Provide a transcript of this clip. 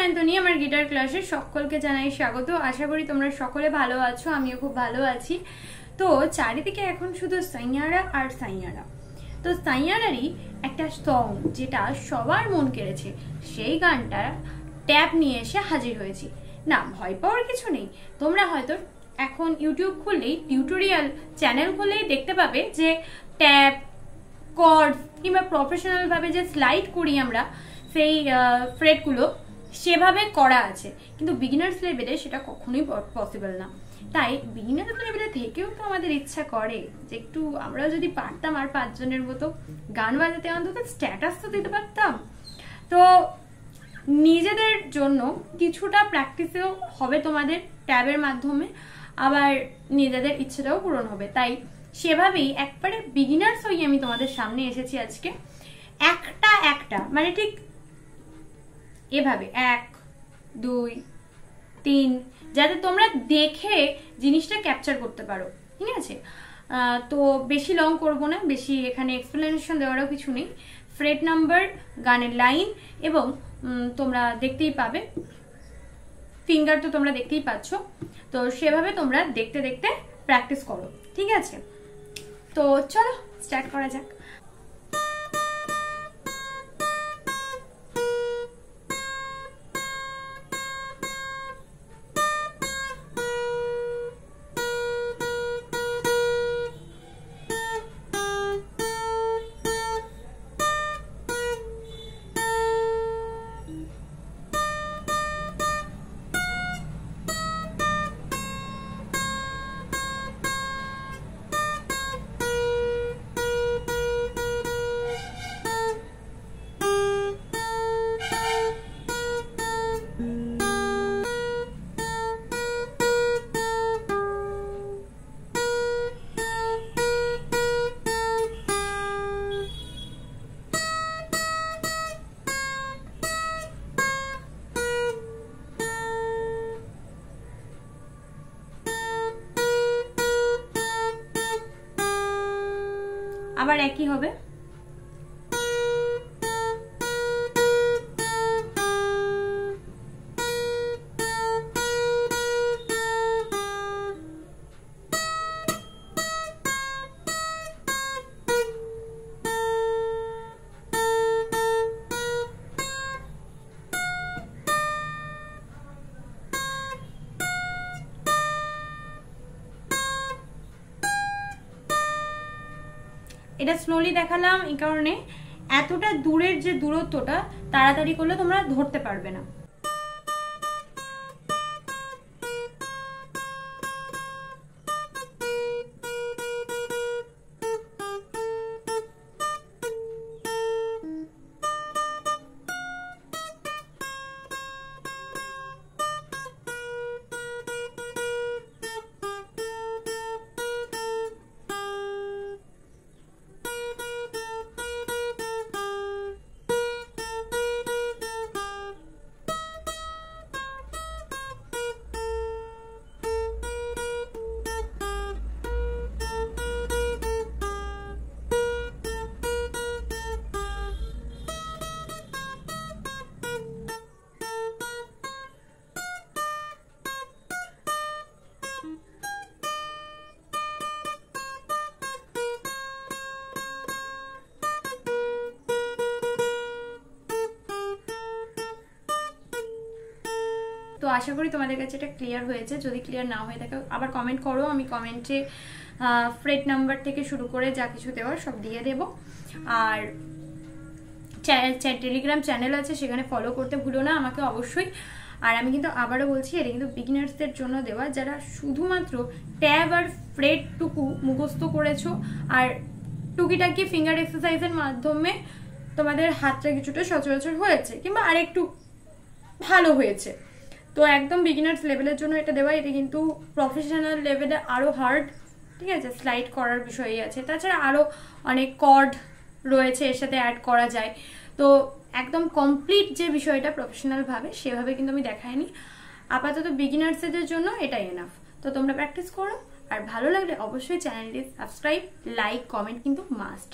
Antony আমার guitar ক্লাসে সকলকে জানাই স্বাগত। আশা করি তোমরা সকলে ভালো আছো, আমিও খুব ভালো আছি। তো চারিদিকে এখন শুধু সাইয়ারা আর সাইয়ারা। তো সাইয়ারারই একটা সং যেটা সবার মন কেড়েছে, সেই গানটা ট্যাব নিয়ে এসে হাজির হয়েছি। না, ভয় পাওয়ার কিছু নেই। তোমরা হয়তো এখন ইউটিউব খুললেই, টিউটোরিয়াল চ্যানেল খুললেই দেখতে পাবে যে ট্যাব, কর্ডস কিংবা প্রফেশনাল ভাবে যে স্লাইড করি আমরা সেই ফ্রেটগুলো সেভাবে করা আছে, কিন্তু বিগিনার্স লেভেলে সেটা কখনোই পসিবল না। তাই বিগিনার্স লেভেলে থেকেও তো আমাদের ইচ্ছা করে যে একটু আমরাও যদি পারতাম আর 5 জনের মতো গান বাজাতে, অন্তত স্ট্যাটাস তো দিতে পারতাম। তো নিজেদের জন্য কিছুটা প্র্যাকটিসেও হবে তোমাদের ট্যাবের মাধ্যমে, আবার নিজেদের ইচ্ছেটাও পূরণ হবে। তাই সেভাবেই একবারে বিগিনার্স হয়ে আমি তোমাদের সামনে এসেছি আজকে। একটা মানে ঠিক এভাবে 1 2 3, যাতে তোমরা দেখে জিনিসটা ক্যাপচার করতে পারো, ঠিক আছে? তো বেশি লং করব না, বেশি এখানে এক্সপ্লেনেশন দেওয়ারও কিছু নেই। ফ্রেট নাম্বার, গানের লাইন এবং তোমরা দেখতেই পাবে, ফিঙ্গার তো তোমরা দেখতেই পাচ্ছ। তো সেভাবে তোমরা দেখতে দেখতে প্র্যাকটিস করো, ঠিক আছে? তো চলো স্টার্ট করা যাক। আবার একই হবে। এটা স্লোলি দেখালাম এই কারণে, এতটা দূরের যে দূরত্বটা তাড়াতাড়ি করলে তোমরা ধরতে পারবে না। তো আশা করি তোমাদের কাছে এটা ক্লিয়ার হয়েছে। যদি ক্লিয়ার না হয়ে থাকে আবার কমেন্ট করো, আমি কমেন্টে ফ্রেট নাম্বার থেকে শুরু করে যা কিছু দেওয়ার সব দিয়ে দেবো। আর টেলিগ্রাম চ্যানেল আছে, সেখানে ফলো করতে ভুলো না আমাকে অবশ্যই। আর আমি কিন্তু আবারও বলছি, এটা কিন্তু বিগিনার্সদের জন্য দেওয়া, যারা শুধুমাত্র ট্যাব আর ফ্রেটটুকু মুখস্থ করেছো আর টুকিটাকি ফিঙ্গার এক্সারসাইজের মাধ্যমে তোমাদের হাতটা কিছুটা সচরাচর হয়েছে কিংবা আরেকটু ভালো হয়েছে। তো একদম বিগিনার্স লেভেলের জন্য এটা দেওয়া। এটা কিন্তু প্রফেশনাল লেভেলে আরও হার্ড, ঠিক আছে? স্লাইড করার বিষয়ই আছে, তাছাড়া আরও অনেক কর্ড রয়েছে এর সাথে অ্যাড করা যায়। তো একদম কমপ্লিট যে বিষয়টা প্রফেশনাল ভাবে সেভাবে কিন্তু আমি দেখাইনি। আপাতত বিগিনার্সদের জন্য এটাই এনাফ। তো তোমরা প্র্যাকটিস করো, আর ভালো লাগলে অবশ্যই চ্যানেলটি সাবস্ক্রাইব, লাইক, কমেন্ট কিন্তু মাস্ট।